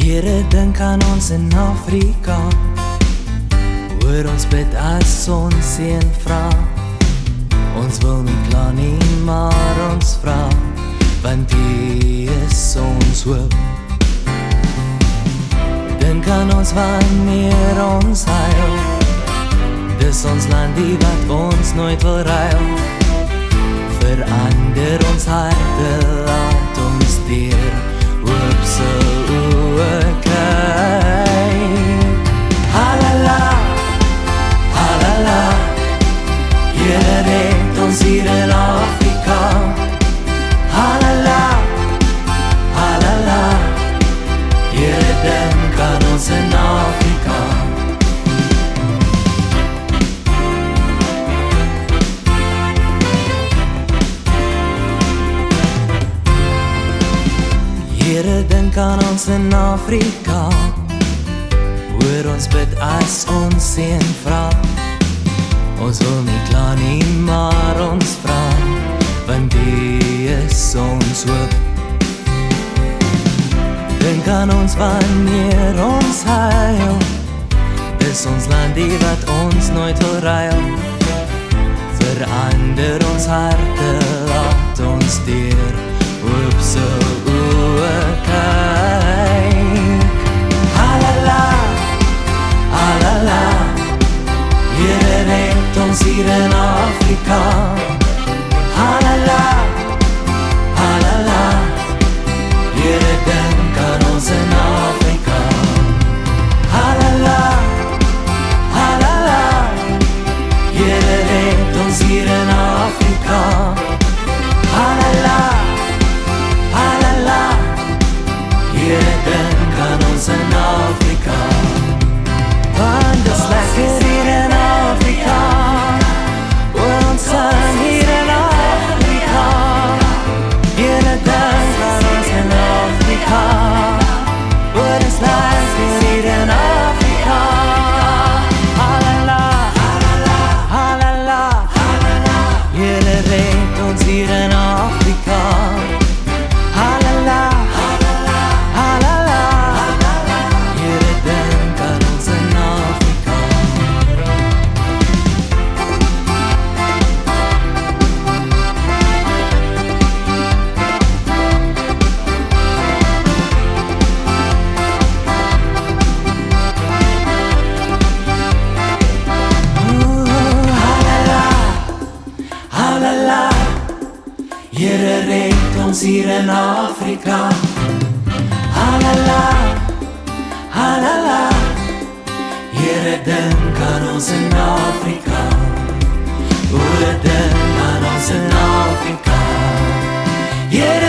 Here dink aan ons in Afrika, hoor ons bid as ons seën vra. Ons wil nie kla nie, maar ons vra, want U is ons hoop. Dink aan ons wanneer ons huil, dis ons land die wat ons nooit wil ruil. Verander ons harte, laat ons deur hoop se oë kyk. Halala, halala, Here red ons hier in Afrika. Halala, halala, Here dink aan ons in Afrika. Here dink aan ons in Afrika, hoor ons bid as ons seën vra. Ons wil nie kla nie, maar ons vra, want U is ons hoop. Dink aan ons wanneer ons huil, dis ons land die wat ons nooit wil ruil. Verander ons harte, laat ons deur hoop se oë kyk. Halala, halala, Here red ons hier in Afrika. Halala, halala, Here dink aan ons in Afrika. Halala, halala, Here red ons hier in Afrika. Halala, halala, Here dink aan ons in Afrika. Want dis lekker hier in Afrika, ons sang hier in Afrika. Here dink aan ons in Afrika, dis lekker hier in Afrika. Halala, halala, halala, Here red ons hier in Afrika. Halala, halala, Here dink aan ons in Afrika. Halala, Here red ons hier in Afrika. Halala, halala, Here dink aan ons in Afrika. O, dink aan ons in Afrika. Here